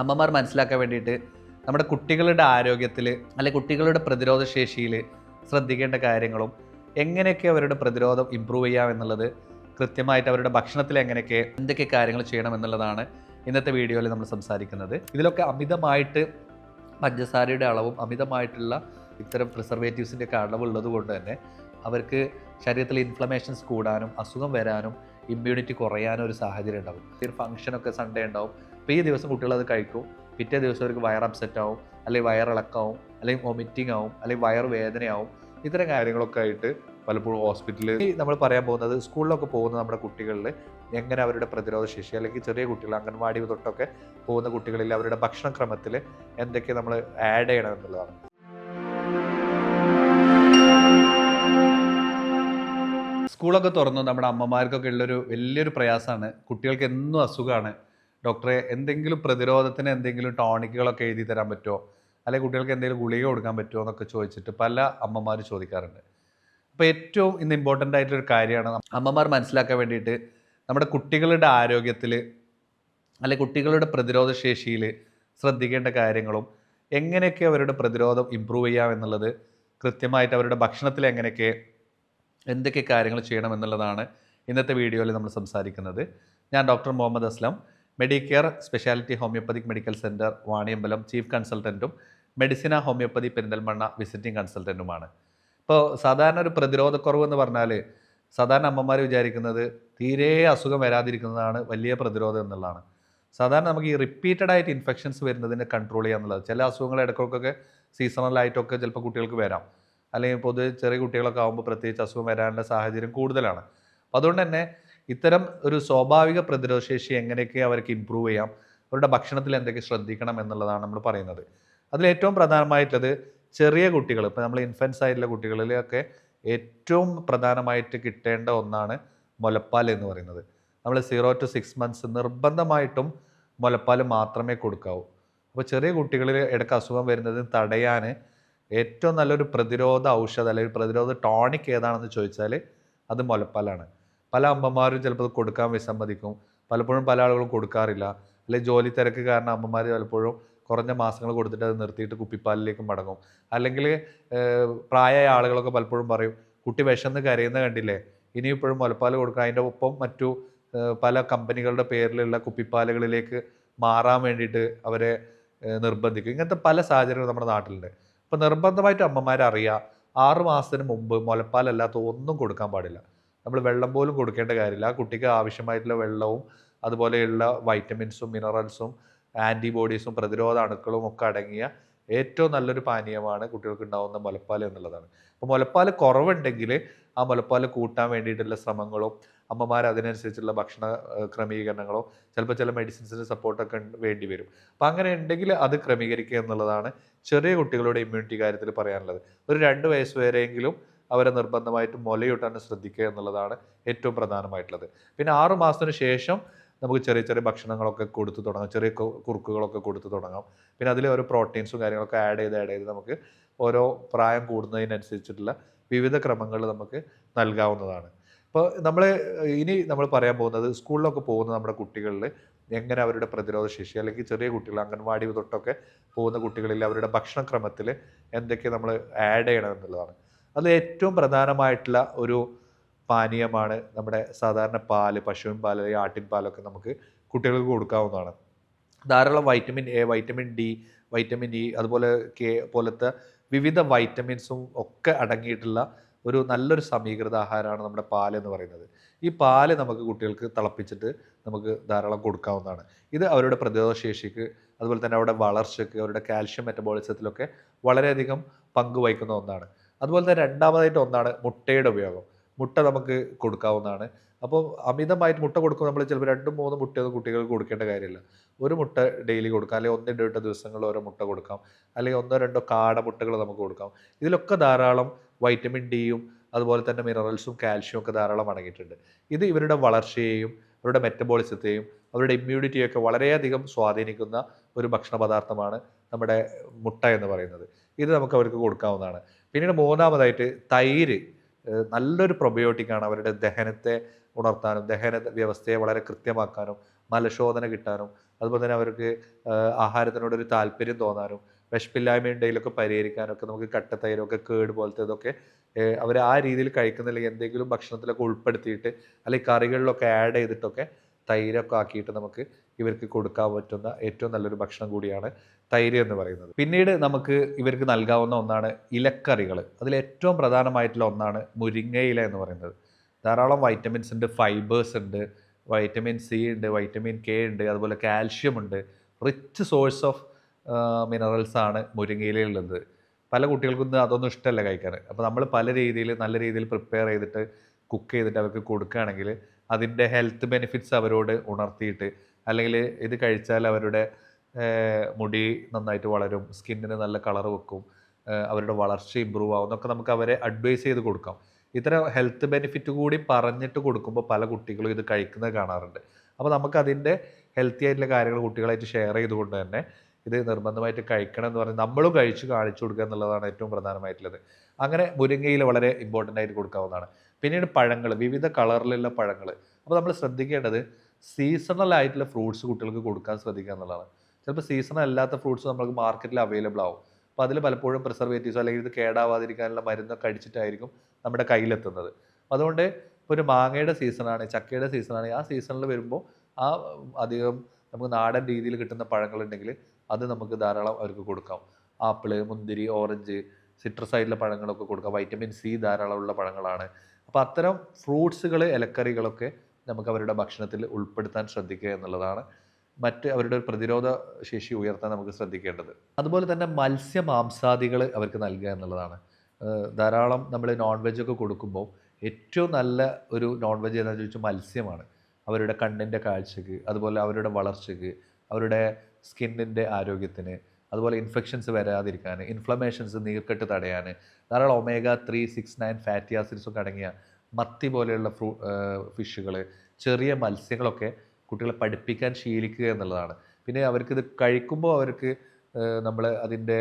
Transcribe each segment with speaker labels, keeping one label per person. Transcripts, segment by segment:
Speaker 1: അമ്മമാർ മനസ്സിലാക്കാൻ വേണ്ടിയിട്ട് നമ്മുടെ കുട്ടികളുടെ ആരോഗ്യത്തിൽ അല്ലെങ്കിൽ കുട്ടികളുടെ പ്രതിരോധ ശേഷിയിൽ ശ്രദ്ധിക്കേണ്ട കാര്യങ്ങളും എങ്ങനെയൊക്കെ അവരുടെ പ്രതിരോധം ഇമ്പ്രൂവ് ചെയ്യാം എന്നുള്ളത് കൃത്യമായിട്ട് അവരുടെ ഭക്ഷണത്തിൽ എന്തൊക്കെ കാര്യങ്ങൾ ചെയ്യണം എന്നുള്ളതാണ് ഇന്നത്തെ വീഡിയോയിൽ നമ്മൾ സംസാരിക്കുന്നത്. ഇതിലൊക്കെ അമിതമായിട്ട് പഞ്ചസാരയുടെ അളവും അമിതമായിട്ടുള്ള ഇത്തരം പ്രിസർവേറ്റീവ്സിൻ്റെ ഒക്കെ അളവുള്ളത് കൊണ്ട് തന്നെ അവർക്ക് ശരീരത്തിൽ ഇൻഫ്ലമേഷൻസ് കൂടാനും അസുഖം വരാനും ഇമ്മ്യൂണിറ്റി കുറയാനും ഒരു സാഹചര്യം ഉണ്ടാവും. ഒരു ഫംഗ്ഷനൊക്കെ സൺഡേ ഉണ്ടാവും. അപ്പോൾ ഈ ദിവസം കുട്ടികളത് കഴിക്കും, പിറ്റേ ദിവസം അവർക്ക് വയർ അപ്സെറ്റ് ആവും, അല്ലെങ്കിൽ വയറിളക്കാവും, അല്ലെങ്കിൽ വൊമിറ്റിംഗ് ആവും, അല്ലെങ്കിൽ വയറ് വേദനയാവും. ഇത്തരം കാര്യങ്ങളൊക്കെ ആയിട്ട് പലപ്പോഴും ഹോസ്പിറ്റലിൽ നമ്മൾ പറയാൻ പോകുന്നത് സ്കൂളിലൊക്കെ പോകുന്ന നമ്മുടെ കുട്ടികളിൽ എങ്ങനെ അവരുടെ പ്രതിരോധ ശേഷി, അല്ലെങ്കിൽ ചെറിയ കുട്ടികൾ അംഗൻവാടി തൊട്ടൊക്കെ പോകുന്ന കുട്ടികളിൽ അവരുടെ ഭക്ഷണക്രമത്തിൽ എന്തൊക്കെ നമ്മൾ ആഡ് ചെയ്യണം എന്നുള്ളതാണ്. സ്കൂളൊക്കെ തുറന്നു നമ്മുടെ അമ്മമാർക്കൊക്കെ ഉള്ളൊരു വലിയൊരു പ്രയാസമാണ്. കുട്ടികൾക്ക് എന്നും അസുഖമാണ്. ഡോക്ടറെ എന്തെങ്കിലും പ്രതിരോധത്തിന് എന്തെങ്കിലും ടോണിക്കുകളൊക്കെ എഴുതി തരാൻ പറ്റുമോ, അല്ലെങ്കിൽ കുട്ടികൾക്ക് എന്തെങ്കിലും ഗുളിക കൊടുക്കാൻ പറ്റുമോ എന്നൊക്കെ ചോദിച്ചിട്ട് പല അമ്മമാർ ചോദിക്കാറുണ്ട്. അപ്പോൾ ഏറ്റവും ഇന്ന് ഇമ്പോർട്ടൻ്റ് ആയിട്ടൊരു കാര്യമാണ് അമ്മമാർ മനസ്സിലാക്കാൻ വേണ്ടിയിട്ട് നമ്മുടെ കുട്ടികളുടെ ആരോഗ്യത്തിൽ അല്ലെങ്കിൽ കുട്ടികളുടെ പ്രതിരോധ ശേഷിയിൽ ശ്രദ്ധിക്കേണ്ട കാര്യങ്ങളും എങ്ങനെയൊക്കെ അവരുടെ പ്രതിരോധം ഇമ്പ്രൂവ് ചെയ്യാം എന്നുള്ളത് കൃത്യമായിട്ട് അവരുടെ ഭക്ഷണത്തിൽ എന്തൊക്കെ കാര്യങ്ങൾ ചെയ്യണം എന്നുള്ളതാണ് ഇന്നത്തെ വീഡിയോയിൽ നമ്മൾ സംസാരിക്കുന്നത്. ഞാൻ doctor Muhammad Aslam, Medicare speciality homeopathic medical centre Vaniyambalam chief കൺസൾട്ടൻറ്റും മെഡിസിന ഹോമിയോപ്പതി പെരിന്തൽമണ്ണ വിസിറ്റിംഗ് കൺസൾട്ടൻറ്റുമാണ്. ഇപ്പോൾ സാധാരണ ഒരു പ്രതിരോധക്കുറവ് എന്ന് പറഞ്ഞാൽ സാധാരണ അമ്മമാർ വിചാരിക്കുന്നത് തീരെ അസുഖം വരാതിരിക്കുന്നതാണ് വലിയ പ്രതിരോധം എന്നുള്ളതാണ്. സാധാരണ നമുക്ക് ഈ റിപ്പീറ്റഡ് ആയിട്ട് ഇൻഫെക്ഷൻസ് വരുന്നതിനെ കൺട്രോൾ ചെയ്യുക എന്നുള്ളത്, ചില അസുഖങ്ങൾ ഇടയ്ക്കൊക്കെ സീസണലായിട്ടൊക്കെ ചിലപ്പോൾ കുട്ടികൾക്ക് വരാം, അല്ലെങ്കിൽ പൊതുവെ ചെറിയ കുട്ടികളൊക്കെ ആകുമ്പോൾ പ്രത്യേകിച്ച് അസുഖം വരാനുള്ള സാഹചര്യം കൂടുതലാണ്. അപ്പോൾ അതുകൊണ്ട് തന്നെ ഇത്തരം ഒരു സ്വാഭാവിക പ്രതിരോധശേഷി എങ്ങനെയൊക്കെ അവർക്ക് ഇമ്പ്രൂവ് ചെയ്യാം, അവരുടെ ഭക്ഷണത്തിൽ എന്തൊക്കെ ശ്രദ്ധിക്കണം എന്നുള്ളതാണ് നമ്മൾ പറയുന്നത്. അതിലേറ്റവും പ്രധാനമായിട്ടുള്ളത് ചെറിയ കുട്ടികൾ, ഇപ്പോൾ നമ്മൾ ഇൻഫൻസ് ആയിട്ടുള്ള കുട്ടികളിലൊക്കെ ഏറ്റവും പ്രധാനമായിട്ട് കിട്ടേണ്ട ഒന്നാണ് മുലപ്പാൽ എന്ന് പറയുന്നത്. നമ്മൾ 0 to 6 months നിർബന്ധമായിട്ടും മുലപ്പാൽ മാത്രമേ കൊടുക്കാവൂ. അപ്പോൾ ചെറിയ കുട്ടികളിൽ ഇടയ്ക്ക് അസുഖം വരുന്നതിന് തടയാൻ ഏറ്റവും നല്ലൊരു പ്രതിരോധ ഔഷധം അല്ലെങ്കിൽ പ്രതിരോധ ടോണിക് ഏതാണെന്ന് ചോദിച്ചാൽ അത് മുലപ്പാലാണ്. പല അമ്മമാരും ചിലപ്പോൾ അത് കൊടുക്കാൻ വിസമ്മതിക്കും, പലപ്പോഴും പല ആളുകളും കൊടുക്കാറില്ല, അല്ലെങ്കിൽ ജോലി തിരക്ക് കാരണം അമ്മമാർ പലപ്പോഴും കുറഞ്ഞ മാസങ്ങൾ കൊടുത്തിട്ട് അത് നിർത്തിയിട്ട് കുപ്പിപ്പാലിലേക്ക് മടങ്ങും. അല്ലെങ്കിൽ പ്രായമായ ആളുകളൊക്കെ പലപ്പോഴും പറയും, കുട്ടി വിശന്ന് കരയുന്ന കണ്ടില്ലേ, ഇനിയിപ്പോഴും മുലപ്പാൽ കൊടുക്കുക, അതിൻ്റെ ഒപ്പം മറ്റു പല കമ്പനികളുടെ പേരിലുള്ള കുപ്പിപ്പാലുകളിലേക്ക് മാറാൻ വേണ്ടിയിട്ട് അവരെ നിർബന്ധിക്കും. ഇങ്ങനത്തെ പല സാഹചര്യങ്ങളും നമ്മുടെ നാട്ടിലുണ്ട്. അപ്പോൾ നിർബന്ധമായിട്ട് അമ്മമാരറിയുക, 6 മാസത്തിന് മുമ്പ് മുലപ്പാലല്ലാത്ത ഒന്നും കൊടുക്കാൻ പാടില്ല. നമ്മൾ വെള്ളം പോലും കൊടുക്കേണ്ട കാര്യമില്ല. ആ കുട്ടിക്ക് ആവശ്യമായിട്ടുള്ള വെള്ളവും അതുപോലെയുള്ള വൈറ്റമിൻസും മിനറൽസും ആൻറ്റിബോഡീസും പ്രതിരോധ അണുക്കളും ഒക്കെ അടങ്ങിയ ഏറ്റവും നല്ലൊരു പാനീയമാണ് കുട്ടികൾക്ക് ഉണ്ടാകുന്ന മുലപ്പാൽ എന്നുള്ളതാണ്. അപ്പോൾ മുലപ്പാൽ കുറവുണ്ടെങ്കിൽ ആ മുലപ്പാൽ കൂട്ടാൻ വേണ്ടിയിട്ടുള്ള ശ്രമങ്ങളും അമ്മമാർ അതിനനുസരിച്ചുള്ള ഭക്ഷണ ക്രമീകരണങ്ങളോ ചിലപ്പോൾ ചില മെഡിസിൻസിൻ്റെ സപ്പോർട്ടൊക്കെ വേണ്ടി വരും. അപ്പോൾ അങ്ങനെ ഉണ്ടെങ്കിൽ അത് ക്രമീകരിക്കുക എന്നുള്ളതാണ് ചെറിയ കുട്ടികളുടെ ഇമ്മ്യൂണിറ്റി കാര്യത്തിൽ പറയാനുള്ളത്. ഒരു 2 വയസ്സ് വരെയെങ്കിലും അവരെ നിർബന്ധമായിട്ടും മുലയൂട്ടാൻ ശ്രദ്ധിക്കുക എന്നുള്ളതാണ് ഏറ്റവും പ്രധാനമായിട്ടുള്ളത്. പിന്നെ 6 മാസത്തിന് ശേഷം നമുക്ക് ചെറിയ ചെറിയ ഭക്ഷണങ്ങളൊക്കെ കൊടുത്തു തുടങ്ങാം, ചെറിയ കുറുക്കുകളൊക്കെ കൊടുത്തു തുടങ്ങാം. പിന്നെ അതിൽ ഓരോ പ്രോട്ടീൻസും കാര്യങ്ങളൊക്കെ ആഡ് ചെയ്ത് നമുക്ക് ഓരോ പ്രായം കൂടുന്നതിനനുസരിച്ചിട്ടുള്ള വിവിധ ക്രമങ്ങൾ നമുക്ക് നൽകാവുന്നതാണ്. അപ്പോൾ നമ്മൾ പറയാൻ പോകുന്നത് സ്കൂളിലൊക്കെ പോകുന്ന നമ്മുടെ കുട്ടികളിൽ എങ്ങനെ അവരുടെ പ്രതിരോധ ശേഷി, അല്ലെങ്കിൽ ചെറിയ കുട്ടികൾ അംഗൻവാടി തൊട്ടൊക്കെ പോകുന്ന കുട്ടികളിൽ അവരുടെ ഭക്ഷണക്രമത്തിൽ എന്തൊക്കെ നമ്മൾ ആഡ് ചെയ്യണം എന്നുള്ളതാണ്. അത് ഏറ്റവും പ്രധാനമായിട്ടുള്ള ഒരു പാനീയമാണ് നമ്മുടെ സാധാരണ പാല്, പശുവിൻ പാൽ അല്ലെങ്കിൽ ആട്ടിൻ പാലൊക്കെ നമുക്ക് കുട്ടികൾക്ക് കൊടുക്കാവുന്നതാണ്. ധാരാളം vitamin A, vitamin D, vitamin E, അതുപോലെ കെ പോലത്തെ വിവിധ വൈറ്റമിൻസും ഒക്കെ അടങ്ങിയിട്ടുള്ള ഒരു നല്ലൊരു സമീകൃത ആഹാരമാണ് നമ്മുടെ പാലെന്ന് പറയുന്നത്. ഈ പാല് നമുക്ക് കുട്ടികൾക്ക് തിളപ്പിച്ചിട്ട് നമുക്ക് ധാരാളം കൊടുക്കാവുന്നതാണ്. ഇത് അവരുടെ പ്രതിരോധ ശേഷിക്ക്, അതുപോലെ തന്നെ അവരുടെ വളർച്ചയ്ക്ക്, അവരുടെ കാൽഷ്യം മെറ്റബോളിസത്തിലൊക്കെ വളരെയധികം പങ്ക് വഹിക്കുന്ന ഒന്നാണ്. അതുപോലെ തന്നെ രണ്ടാമതായിട്ട് ഒന്നാണ് മുട്ടയുടെ ഉപയോഗം. മുട്ട നമുക്ക് കൊടുക്കാവുന്നതാണ്. അപ്പോൾ അമിതമായിട്ട് മുട്ട കൊടുക്കുമ്പോൾ നമ്മൾ ചിലപ്പോൾ 2-3 മുട്ടയൊന്നും കുട്ടികൾക്ക് കൊടുക്കേണ്ട കാര്യമില്ല. ഒരു മുട്ട ഡെയിലി കൊടുക്കാം, അല്ലെങ്കിൽ 1-2 ദിവസങ്ങളിൽ ഓരോ മുട്ട കൊടുക്കാം, അല്ലെങ്കിൽ 1-2 കാടമുട്ടകൾ നമുക്ക് കൊടുക്കാം. ഇതിലൊക്കെ ധാരാളം വൈറ്റമിൻ ഡിയും അതുപോലെ തന്നെ മിനറൽസും കാൽഷ്യവും ഒക്കെ ധാരാളം അടങ്ങിയിട്ടുണ്ട്. ഇത് ഇവരുടെ വളർച്ചയെയും അവരുടെ മെറ്റബോളിസത്തെയും അവരുടെ ഇമ്മ്യൂണിറ്റിയൊക്കെ വളരെയധികം സ്വാധീനിക്കുന്ന ഒരു ഭക്ഷണ പദാർത്ഥമാണ് നമ്മുടെ മുട്ട എന്ന് പറയുന്നത്. ഇത് നമുക്ക് അവർക്ക് കൊടുക്കാവുന്നതാണ്. പിന്നീട് മൂന്നാമതായിട്ട് തൈര് നല്ലൊരു പ്രൊബയോട്ടിക്കാണ്. അവരുടെ ദഹനത്തെ ഉണർത്താനും ദഹന വ്യവസ്ഥയെ വളരെ കൃത്യമാക്കാനും മലശോധന കിട്ടാനും അതുപോലെ തന്നെ അവർക്ക് ആഹാരത്തിനോടൊരു താല്പര്യം തോന്നാനും വിശപ്പില്ലായ്മ ഉണ്ടെങ്കിലൊക്കെ പരിഹരിക്കാനൊക്കെ നമുക്ക് കട്ടത്തൈരൊക്കെ കേട് പോലത്തേതൊക്കെ അവർ ആ രീതിയിൽ കഴിക്കുന്നില്ലെങ്കിൽ എന്തെങ്കിലും ഭക്ഷണത്തിലൊക്കെ ഉൾപ്പെടുത്തിയിട്ട് അല്ലെങ്കിൽ കറികളിലൊക്കെ ആഡ് ചെയ്തിട്ടൊക്കെ തൈരൊക്കെ ആക്കിയിട്ട് നമുക്ക് ഇവർക്ക് കൊടുക്കാൻ പറ്റുന്ന ഏറ്റവും നല്ലൊരു ഭക്ഷണം കൂടിയാണ് തൈര് എന്ന് പറയുന്നത്. പിന്നീട് നമുക്ക് ഇവർക്ക് നൽകാവുന്ന ഒന്നാണ് ഇലക്കറികൾ. അതിൽ ഏറ്റവും പ്രധാനമായിട്ടുള്ള ഒന്നാണ് മുരിങ്ങയില എന്ന് പറയുന്നത്. ധാരാളം വൈറ്റമിൻസ് ഉണ്ട്, ഫൈബേഴ്സ് ഉണ്ട്, വൈറ്റമിൻ സി ഉണ്ട്, വൈറ്റമിൻ കെ ഉണ്ട്, അതുപോലെ കാൽഷ്യം ഉണ്ട്. റിച്ച് സോഴ്സ് ഓഫ് മിനറൽസ് ആണ് മുരിങ്ങയിലുള്ളത്. പല കുട്ടികൾക്കും അതൊന്നും ഇഷ്ടമല്ല കഴിക്കാൻ. അപ്പോൾ നമ്മൾ പല രീതിയിൽ നല്ല രീതിയിൽ പ്രിപ്പയർ ചെയ്തിട്ട് കുക്ക് ചെയ്തിട്ട് അവർക്ക് കൊടുക്കുകയാണെങ്കിൽ അതിൻ്റെ ഹെൽത്ത് ബെനിഫിറ്റ്സ് അവരോട് ഉണർത്തിയിട്ട്, അല്ലെങ്കിൽ ഇത് കഴിച്ചാൽ അവരുടെ മുടി നന്നായിട്ട് വളരും, സ്കിന്നിന് നല്ല കളർ വെക്കും, അവരുടെ വളർച്ച ഇമ്പ്രൂവ് ആവും എന്നൊക്കെ നമുക്ക് അവരെ അഡ്വൈസ് ചെയ്ത് കൊടുക്കാം. ഇത്തരം ഹെൽത്ത് ബെനിഫിറ്റ് കൂടി പറഞ്ഞിട്ട് കൊടുക്കുമ്പോൾ പല കുട്ടികളും ഇത് കഴിക്കുന്നത് കാണാറുണ്ട്. അപ്പോൾ നമുക്കതിൻ്റെ ഹെൽത്തി ആയിട്ടുള്ള കാര്യങ്ങൾ കുട്ടികളായിട്ട് ഷെയർ ചെയ്തുകൊണ്ട് തന്നെ ഇത് നിർബന്ധമായിട്ട് കഴിക്കണം എന്ന് പറഞ്ഞ് നമ്മളും കഴിച്ച് കാണിച്ചു കൊടുക്കുക എന്നുള്ളതാണ് ഏറ്റവും പ്രധാനമായിട്ടുള്ളത്. അങ്ങനെ മുരിങ്ങയില വളരെ ഇമ്പോർട്ടൻ്റ് ആയിട്ട് കൊടുക്കാവുന്നതാണ്. പിന്നീട് പഴങ്ങൾ, വിവിധ കളറിലുള്ള പഴങ്ങൾ. അപ്പോൾ നമ്മൾ ശ്രദ്ധിക്കേണ്ടത് സീസണൽ ആയിട്ടുള്ള ഫ്രൂട്ട്സ് കുട്ടികൾക്ക് കൊടുക്കാൻ ശ്രദ്ധിക്കുക എന്നുള്ളതാണ്. ചിലപ്പോൾ സീസണൽ അല്ലാത്ത ഫ്രൂട്ട്സ് നമുക്ക് മാർക്കറ്റിൽ അവൈലബിൾ ആവും. അപ്പോൾ അതിൽ പലപ്പോഴും പ്രിസർവേറ്റീവ്സോ അല്ലെങ്കിൽ ഇത് കേടാവാതിരിക്കാനുള്ള മരുന്നൊക്കെ അടിച്ചിട്ടായിരിക്കും നമ്മുടെ കയ്യിലെത്തുന്നത്. അതുകൊണ്ട് ഇപ്പോൾ ഒരു മാങ്ങയുടെ സീസണാണ്, ചക്കയുടെ സീസണാണ്, ആ സീസണിൽ വരുമ്പോൾ ആ അധികം നമുക്ക് നാടൻ രീതിയിൽ കിട്ടുന്ന പഴങ്ങളുണ്ടെങ്കിൽ അത് നമുക്ക് ധാരാളം അവർക്ക് കൊടുക്കാം. ആപ്പിള്, മുന്തിരി, ഓറഞ്ച്, സിട്രസ് ആയിട്ടുള്ള പഴങ്ങളൊക്കെ കൊടുക്കാം. വൈറ്റമിൻ സി ധാരാളമുള്ള പഴങ്ങളാണ്. അപ്പോൾ അത്തരം ഫ്രൂട്ട്സുകൾ, ഇലക്കറികളൊക്കെ നമുക്ക് അവരുടെ ഭക്ഷണത്തിൽ ഉൾപ്പെടുത്താൻ ശ്രദ്ധിക്കുക എന്നുള്ളതാണ് മറ്റ് അവരുടെ ഒരു പ്രതിരോധ ശേഷി ഉയർത്താൻ നമുക്ക് ശ്രദ്ധിക്കേണ്ടത്. അതുപോലെ തന്നെ മത്സ്യമാംസാദികൾ അവർക്ക് നൽകുക എന്നുള്ളതാണ്. ധാരാളം നമ്മൾ നോൺ വെജൊക്കെ കൊടുക്കുമ്പോൾ ഏറ്റവും നല്ല ഒരു നോൺ വെജ് ഏതാണെന്ന് ചോദിച്ചാൽ മത്സ്യമാണ്. അവരുടെ കണ്ണിൻ്റെ കാഴ്ചക്ക്, അതുപോലെ അവരുടെ വളർച്ചയ്ക്ക്, അവരുടെ സ്കിന്നിൻ്റെ ആരോഗ്യത്തിന്, അതുപോലെ ഇൻഫെക്ഷൻസ് വരാതിരിക്കാൻ, ഇൻഫ്ലമേഷൻസ്, നീർക്കെട്ട് തടയാൻ, ധാരാളം ഒമേഗ 3, 6, 9 ഫാറ്റി ആസിഡ്സ് ഒക്കെ അടങ്ങിയ മത്തി പോലെയുള്ള ഫിഷുകൾ, ചെറിയ മത്സ്യങ്ങളൊക്കെ കുട്ടികളെ പഠിപ്പിക്കാൻ ശീലിക്കുക എന്നുള്ളതാണ്. പിന്നെ അവർക്കിത് കഴിക്കുമ്പോൾ അവർക്ക് നമ്മൾ അതിൻ്റെ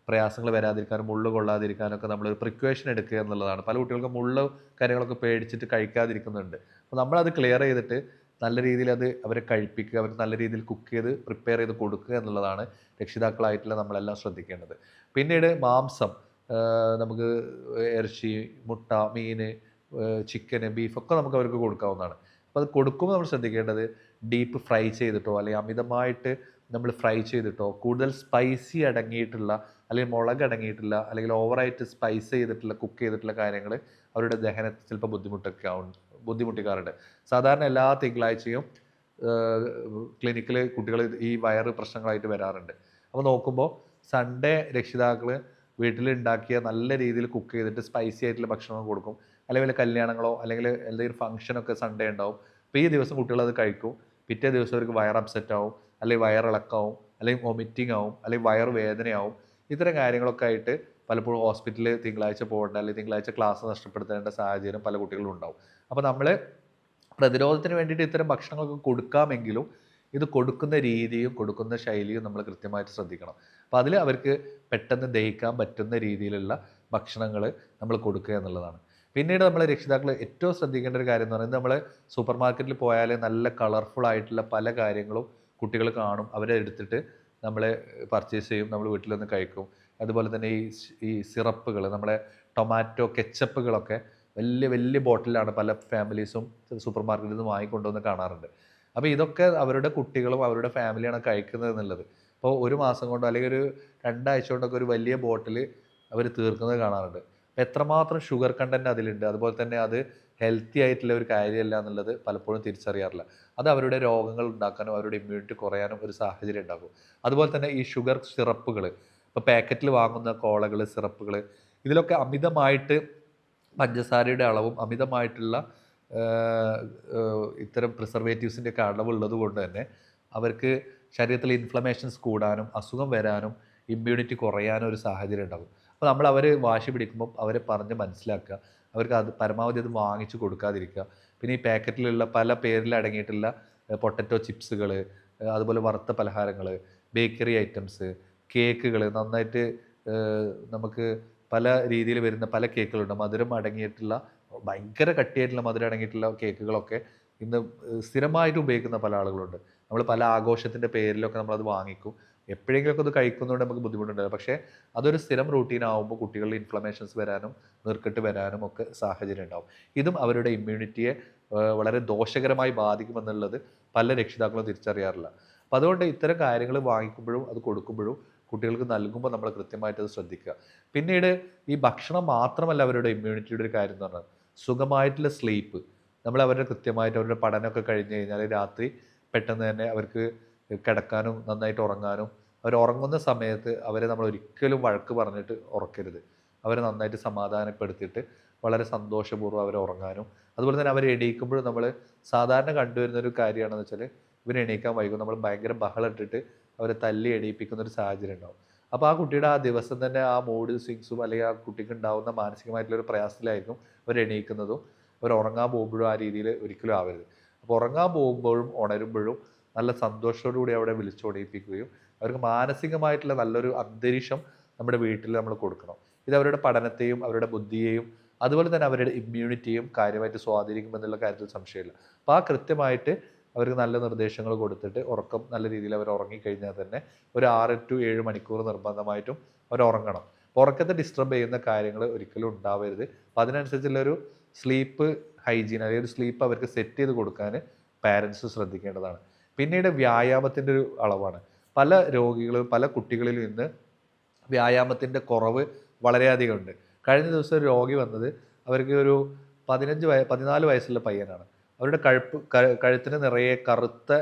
Speaker 1: പ്രയാസങ്ങൾ വരാതിരിക്കാനും മുള്ള് കൊള്ളാതിരിക്കാനൊക്കെ നമ്മളൊരു പ്രിക്വേഷൻ എടുക്കുക എന്നുള്ളതാണ്. പല കുട്ടികൾക്കും മുള്ള് കാര്യങ്ങളൊക്കെ പേടിച്ചിട്ട് കഴിക്കാതിരിക്കുന്നുണ്ട്. അപ്പോൾ നമ്മളത് ക്ലിയർ ചെയ്തിട്ട് നല്ല രീതിയിൽ അത് അവരെ കഴിപ്പിക്കുക, അവർ നല്ല രീതിയിൽ കുക്ക് ചെയ്ത് പ്രിപ്പയർ ചെയ്ത് കൊടുക്കുക എന്നുള്ളതാണ് രക്ഷിതാക്കളായിട്ടുള്ള നമ്മളെല്ലാം ശ്രദ്ധിക്കേണ്ടത്. പിന്നീട് മാംസം, നമുക്ക് ഇറച്ചി, മുട്ട, മീൻ, ചിക്കന്, ബീഫൊക്കെ നമുക്ക് അവർക്ക് കൊടുക്കാവുന്നതാണ്. അപ്പോൾ അത് കൊടുക്കുമ്പോൾ നമ്മൾ ശ്രദ്ധിക്കേണ്ടത് ഡീപ്പ് ഫ്രൈ ചെയ്തിട്ടോ അല്ലെങ്കിൽ അമിതമായിട്ട് നമ്മൾ ഫ്രൈ ചെയ്തിട്ടോ കൂടുതൽ സ്പൈസി അടങ്ങിയിട്ടുള്ള അല്ലെങ്കിൽ മുളക് അടങ്ങിയിട്ടില്ല അല്ലെങ്കിൽ ഓവറായിട്ട് സ്പൈസ് ചെയ്തിട്ടുള്ള കുക്ക് ചെയ്തിട്ടുള്ള കാര്യങ്ങൾ അവരുടെ ദഹനത്തിൽ ചിലപ്പോൾ ബുദ്ധിമുട്ടിക്കാറുണ്ട്. സാധാരണ എല്ലാ തിങ്കളാഴ്ചയും ക്ലിനിക്കിൽ കുട്ടികൾ ഈ വയറ് പ്രശ്നങ്ങളായിട്ട് വരാറുണ്ട്. അപ്പോൾ നോക്കുമ്പോൾ സൺഡേ രക്ഷിതാക്കൾ വീട്ടിലുണ്ടാക്കിയ നല്ല രീതിയിൽ കുക്ക് ചെയ്തിട്ട് സ്പൈസി ആയിട്ടുള്ള ഭക്ഷണം കൊടുക്കും. അല്ലെങ്കിൽ വല്ല കല്യാണങ്ങളോ അല്ലെങ്കിൽ എന്തെങ്കിലും ഫംഗ്ഷനൊക്കെ സൺഡേ ഉണ്ടാവും. അപ്പോൾ ഈ ദിവസം കുട്ടികൾ അത് കഴിക്കും. പിറ്റേ ദിവസം അവർക്ക് വയർ അപ്സെറ്റ് ആവും, അല്ലെങ്കിൽ വയറിളക്കാവും, അല്ലെങ്കിൽ വൊമിറ്റിംഗ് ആവും, അല്ലെങ്കിൽ വയറ് വേദനയാവും. ഇത്തരം കാര്യങ്ങളൊക്കെ ആയിട്ട് പലപ്പോഴും ഹോസ്പിറ്റലിൽ തിങ്കളാഴ്ച പോകേണ്ട അല്ലെങ്കിൽ തിങ്കളാഴ്ച ക്ലാസ് നഷ്ടപ്പെടുത്തേണ്ട സാഹചര്യം പല കുട്ടികളും ഉണ്ടാവും. അപ്പോൾ നമ്മൾ പ്രതിരോധത്തിന് വേണ്ടിയിട്ട് ഇത്തരം ഭക്ഷണങ്ങളൊക്കെ കൊടുക്കാമെങ്കിലും ഇത് കൊടുക്കുന്ന രീതിയും കൊടുക്കുന്ന ശൈലിയും നമ്മൾ കൃത്യമായിട്ട് ശ്രദ്ധിക്കണം. അപ്പോൾ അതിൽ അവർക്ക് പെട്ടെന്ന് ദഹിക്കാൻ പറ്റുന്ന രീതിയിലുള്ള ഭക്ഷണങ്ങൾ നമ്മൾ കൊടുക്കുക എന്നുള്ളതാണ്. പിന്നീട് നമ്മൾ രക്ഷിതാക്കൾ ഏറ്റവും ശ്രദ്ധിക്കേണ്ട ഒരു കാര്യം എന്ന് പറയുന്നത്, നമ്മൾ സൂപ്പർ മാർക്കറ്റിൽ പോയാൽ നല്ല കളർഫുൾ ആയിട്ടുള്ള പല കാര്യങ്ങളും കുട്ടികൾ കാണും. അവരെ എടുത്തിട്ട് നമ്മൾ പർച്ചേസ് ചെയ്യും, നമ്മൾ വീട്ടിൽ നിന്ന് കഴിക്കും. അതുപോലെ തന്നെ ഈ സിറപ്പുകൾ, നമ്മുടെ ടൊമാറ്റോ കെച്ചപ്പുകളൊക്കെ വലിയ വലിയ ബോട്ടിലാണ് പല ഫാമിലീസും സൂപ്പർ മാർക്കറ്റിൽ നിന്ന് വാങ്ങിക്കൊണ്ടുവന്ന് കാണാറുണ്ട്. അപ്പോൾ ഇതൊക്കെ അവരുടെ കുട്ടികളും അവരുടെ ഫാമിലിയാണ് കഴിക്കുന്നത് എന്നുള്ളത്. അപ്പോൾ ഒരു മാസം കൊണ്ടോ അല്ലെങ്കിൽ ഒരു 2 ആഴ്ച കൊണ്ടൊക്കെ ഒരു വലിയ ബോട്ടിൽ അവർ തീർക്കുന്നത് കാണാറുണ്ട്. അപ്പോൾ എത്രമാത്രം ഷുഗർ കണ്ടൻറ്റ് അതിലുണ്ട്, അതുപോലെ തന്നെ അത് ഹെൽത്തി ആയിട്ടുള്ള ഒരു കാര്യമല്ല എന്നുള്ളത് പലപ്പോഴും തിരിച്ചറിയാറില്ല. അത് അവരുടെ രോഗങ്ങൾ ഉണ്ടാക്കാനും അവരുടെ ഇമ്മ്യൂണിറ്റി കുറയാനും ഒരു സാഹചര്യം ഉണ്ടാക്കും. അതുപോലെ തന്നെ ഈ ഷുഗർ സിറപ്പുകൾ, ഇപ്പോൾ പാക്കറ്റിൽ വാങ്ങുന്ന കോളകൾ, സിറപ്പുകൾ, ഇതിലൊക്കെ അമിതമായിട്ട് പഞ്ചസാരയുടെ അളവും അമിതമായിട്ടുള്ള ഇത്തരം പ്രിസർവേറ്റീവ്സിൻ്റെ ഒക്കെ അളവുള്ളത് കൊണ്ട് തന്നെ അവർക്ക് ശരീരത്തിൽ ഇൻഫ്ലമേഷൻസ് കൂടാനും അസുഖം വരാനും ഇമ്മ്യൂണിറ്റി കുറയാനും ഒരു സാഹചര്യം ഉണ്ടാകും. അപ്പോൾ നമ്മൾ അവർ വാശി പിടിക്കുമ്പോൾ അവരെ പറഞ്ഞ് മനസ്സിലാക്കുക, അവർക്ക് അത് പരമാവധി അത് വാങ്ങിച്ചു കൊടുക്കാതിരിക്കുക. പിന്നെ ഈ പാക്കറ്റിലുള്ള പല പേരിൽ അടങ്ങിയിട്ടുള്ള പൊട്ടറ്റോ ചിപ്സുകൾ, അതുപോലെ വറുത്ത പലഹാരങ്ങൾ, ബേക്കറി ഐറ്റംസ്, കേക്കുകൾ, നന്നായിട്ട് നമുക്ക് പല രീതിയിൽ വരുന്ന പല കേക്കുകളുണ്ട്. മധുരം അടങ്ങിയിട്ടുള്ള ഭയങ്കര കട്ടിയായിട്ടുള്ള മധുരം അടങ്ങിയിട്ടുള്ള കേക്കുകളൊക്കെ ഇന്ന് സ്ഥിരമായിട്ട് ഉപയോഗിക്കുന്ന പല ആളുകളുണ്ട്. നമ്മൾ പല ആഘോഷത്തിൻ്റെ പേരിലൊക്കെ നമ്മളത് വാങ്ങിക്കും. എപ്പോഴെങ്കിലുമൊക്കെ അത് കഴിക്കുന്നതുകൊണ്ട് നമുക്ക് ബുദ്ധിമുട്ടുണ്ടാകും. പക്ഷേ അതൊരു സ്ഥിരം റൂട്ടീൻ ആകുമ്പോൾ കുട്ടികളിൽ ഇൻഫ്ലമേഷൻസ് വരാനും നീർക്കെട്ട് വരാനും ഒക്കെ സാഹചര്യം ഉണ്ടാവും. ഇതും അവരുടെ ഇമ്മ്യൂണിറ്റിയെ വളരെ ദോഷകരമായി ബാധിക്കുമെന്നുള്ളത് പല രക്ഷിതാക്കളും തിരിച്ചറിയാറില്ല. അപ്പോൾ അതുകൊണ്ട് ഇത്തരം കാര്യങ്ങൾ വാങ്ങിക്കുമ്പോഴും അത് കൊടുക്കുമ്പോഴും കുട്ടികൾക്ക് നൽകുമ്പോൾ നമ്മൾ കൃത്യമായിട്ട് അത് ശ്രദ്ധിക്കുക. പിന്നീട് ഈ ഭക്ഷണം മാത്രമല്ല അവരുടെ ഇമ്മ്യൂണിറ്റിയുടെ ഒരു കാര്യം എന്ന് പറഞ്ഞാൽ സുഖമായിട്ടുള്ള സ്ലീപ്പ്. നമ്മൾ അവരുടെ കൃത്യമായിട്ട് അവരുടെ പഠനമൊക്കെ കഴിഞ്ഞ് കഴിഞ്ഞാൽ രാത്രി പെട്ടെന്ന് തന്നെ അവർക്ക് കിടക്കാനും നന്നായിട്ട് ഉറങ്ങാനും, അവർ ഉറങ്ങുന്ന സമയത്ത് അവരെ നമ്മൾ ഒരിക്കലും വഴക്ക് പറഞ്ഞിട്ട് ഉറക്കരുത്. അവരെ നന്നായിട്ട് സമാധാനപ്പെടുത്തിയിട്ട് വളരെ സന്തോഷപൂർവ്വം അവരെ ഉറങ്ങാനും, അതുപോലെ തന്നെ അവർ എണീക്കുമ്പോഴും നമ്മൾ സാധാരണ കണ്ടുവരുന്നൊരു കാര്യമാണെന്ന് വെച്ചാൽ ഇവർ എണീക്കാൻ വൈകും. നമ്മൾ ഭയങ്കര ബഹളം ഇട്ടിട്ട് അവരെ തല്ലി എണീപ്പിക്കുന്ന ഒരു സാഹചര്യം ഉണ്ടാവും. അപ്പോൾ ആ കുട്ടിയുടെ ആ ദിവസം തന്നെ ആ മൂഡ് സ്വിങ്സും അല്ലെങ്കിൽ ആ കുട്ടിക്ക് ഉണ്ടാകുന്ന മാനസികമായിട്ടുള്ളൊരു പ്രയാസത്തിലായിരിക്കും അവർ എണീക്കുന്നതും. അവർ ഉറങ്ങാൻ പോകുമ്പോഴും ആ രീതിയിൽ ഒരിക്കലും ആവരുത്. അപ്പോൾ ഉറങ്ങാൻ പോകുമ്പോഴും ഉണരുമ്പോഴും നല്ല സന്തോഷത്തോടുകൂടി അവിടെ വിളിച്ചുണയിപ്പിക്കുകയും അവർക്ക് മാനസികമായിട്ടുള്ള നല്ലൊരു അന്തരീക്ഷം നമ്മുടെ വീട്ടിൽ നമ്മൾ കൊടുക്കണം. ഇത് അവരുടെ പഠനത്തെയും അവരുടെ ബുദ്ധിയെയും അതുപോലെ തന്നെ അവരുടെ ഇമ്മ്യൂണിറ്റിയും കാര്യമായിട്ട് സ്വാധീനിക്കുമെന്നുള്ള കാര്യത്തിൽ സംശയമില്ല. അപ്പോൾ ആ കൃത്യമായിട്ട് അവർക്ക് നല്ല നിർദ്ദേശങ്ങൾ കൊടുത്തിട്ട് ഉറക്കം നല്ല രീതിയിൽ അവർ ഉറങ്ങിക്കഴിഞ്ഞാൽ തന്നെ ഒരു 6 to 7 മണിക്കൂർ നിർബന്ധമായിട്ടും അവർ ഉറങ്ങണം. ഉറക്കത്തെ ഡിസ്റ്റർബ് ചെയ്യുന്ന കാര്യങ്ങൾ ഒരിക്കലും ഉണ്ടാവരുത്. അപ്പോൾ അതിനനുസരിച്ചുള്ളൊരു സ്ലീപ്പ് ഹൈജീൻ അല്ലെങ്കിൽ ഒരു സ്ലീപ്പ് അവർക്ക് സെറ്റ് ചെയ്ത് കൊടുക്കാൻ പാരൻസ് ശ്രദ്ധിക്കേണ്ടതാണ്. പിന്നീട് വ്യായാമത്തിൻ്റെ ഒരു അളവാണ്. പല രോഗികളും പല കുട്ടികളിലും ഇന്ന് വ്യായാമത്തിൻ്റെ കുറവ് വളരെയധികം ഉണ്ട്. കഴിഞ്ഞ ദിവസം ഒരു രോഗി വന്നത് അവർക്ക് ഒരു 14 വയസ്സുള്ള പയ്യനാണ്. അവരുടെ കഴുത്തിന് നിറയെ കറുത്ത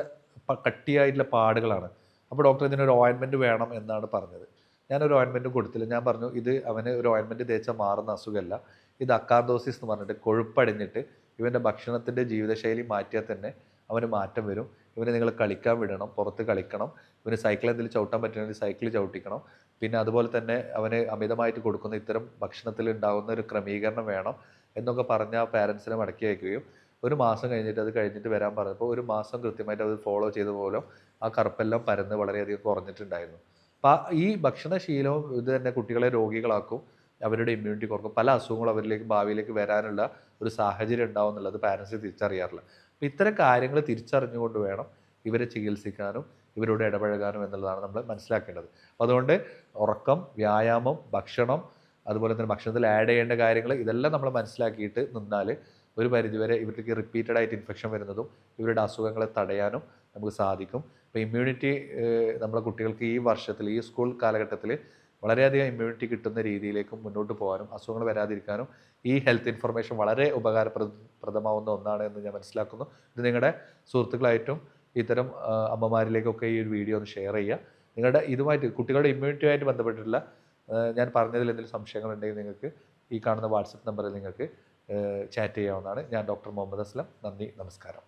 Speaker 1: കട്ടിയായിട്ടുള്ള പാടുകളാണ്. അപ്പോൾ ഡോക്ടർ ഇതിനൊരു ഓയിൻമെൻറ്റ് വേണം എന്നാണ് പറഞ്ഞത്. ഞാനൊരു ഓയിൻമെൻറ്റും കൊടുത്തില്ല. ഞാൻ പറഞ്ഞു ഇത് അവന് ഒരു ഓയിൻമെൻറ്റ് തേച്ചാൽ മാറുന്ന അസുഖമല്ല, ഇത് അക്കാന്തോസിസ് എന്ന് പറഞ്ഞിട്ട് കൊഴുപ്പടിഞ്ഞിട്ട് ഇവൻ്റെ ഭക്ഷണത്തിൻ്റെ ജീവിതശൈലി മാറ്റിയാൽ തന്നെ അവന് മാറ്റം വരും. ഇവനെ നിങ്ങൾ കളിക്കാൻ വിടണം, പുറത്ത് കളിക്കണം, ഇവന് സൈക്കിൾ എന്തെങ്കിലും ചവിട്ടാൻ പറ്റുമെങ്കിൽ സൈക്കിൾ ചവിട്ടിക്കണം. പിന്നെ അതുപോലെ തന്നെ അവന് അമിതമായിട്ട് കൊടുക്കുന്ന ഇത്തരം ഭക്ഷണത്തിൽ ഉണ്ടാകുന്ന ഒരു ക്രമീകരണം വേണം എന്നൊക്കെ പറഞ്ഞ ആ പാരൻസിനെ മടക്കി അയക്കുകയും 1 മാസം കഴിഞ്ഞിട്ട് അത് കഴിഞ്ഞിട്ട് വരാൻ പറഞ്ഞപ്പോൾ 1 മാസം കൃത്യമായിട്ട് അത് ഫോളോ ചെയ്ത പോലും ആ കറുപ്പെല്ലാം പരന്ന് വളരെയധികം കുറഞ്ഞിട്ടുണ്ടായിരുന്നു. അപ്പോൾ ഈ ഭക്ഷണശീലവും ഇത് തന്നെ കുട്ടികളെ രോഗികളാക്കും, അവരുടെ ഇമ്മ്യൂണിറ്റി കുറക്കും, പല അസുഖങ്ങളും അവരിലേക്ക് ഭാവിയിലേക്ക് വരാനുള്ള ഒരു സാഹചര്യം ഉണ്ടാവും എന്നുള്ളത് പാരൻസ് തിരിച്ചറിയാറില്ല. അപ്പോൾ ഇത്തരം കാര്യങ്ങൾ തിരിച്ചറിഞ്ഞുകൊണ്ട് വേണം ഇവരെ ചികിത്സിക്കാനും ഇവരോട് ഇടപഴകാനും എന്നുള്ളതാണ് നമ്മൾ മനസ്സിലാക്കേണ്ടത്. അപ്പോൾ അതുകൊണ്ട് ഉറക്കം, വ്യായാമം, ഭക്ഷണം, അതുപോലെ തന്നെ ഭക്ഷണത്തിൽ ആഡ് ചെയ്യേണ്ട കാര്യങ്ങൾ ഇതെല്ലാം നമ്മൾ മനസ്സിലാക്കിയിട്ട് നിന്നാൽ ഒരു പരിധിവരെ ഇവർക്ക് റിപ്പീറ്റഡ് ആയിട്ട് ഇൻഫെക്ഷൻ വരുന്നതും ഇവരുടെ അസുഖങ്ങളെ തടയാനും നമുക്ക് സാധിക്കും. അപ്പോൾ ഇമ്മ്യൂണിറ്റി നമ്മളെ കുട്ടികൾക്ക് ഈ വർഷത്തിൽ ഈ സ്കൂൾ കാലഘട്ടത്തിൽ വളരെയധികം ഇമ്മ്യൂണിറ്റി കിട്ടുന്ന രീതിയിലേക്കും മുന്നോട്ട് പോകാനും അസുഖങ്ങൾ വരാതിരിക്കാനും ഈ ഹെൽത്ത് ഇൻഫർമേഷൻ വളരെ ഉപകാരപ്രദമാവുന്ന ഒന്നാണ് എന്ന് ഞാൻ മനസ്സിലാക്കുന്നു. ഇത് നിങ്ങളുടെ സുഹൃത്തുക്കളായിട്ടും ഇത്തരം അമ്മമാരിലേക്കൊക്കെ ഈ ഒരു വീഡിയോ ഒന്ന് ഷെയർ ചെയ്യുക. നിങ്ങളുടെ ഇതുമായിട്ട് കുട്ടികളുടെ ഇമ്മ്യൂണിറ്റിയുമായിട്ട് ബന്ധപ്പെട്ടിട്ടുള്ള ഞാൻ പറഞ്ഞതിൽ എന്തെങ്കിലും സംശയങ്ങളുണ്ടെങ്കിൽ നിങ്ങൾക്ക് ഈ കാണുന്ന വാട്സപ്പ് നമ്പറിൽ നിങ്ങൾക്ക് ചാറ്റ് ചെയ്യാവുന്നതാണ്. ഞാൻ ഡോക്ടർ മുഹമ്മദ് അസ്ലം. നന്ദി, നമസ്കാരം.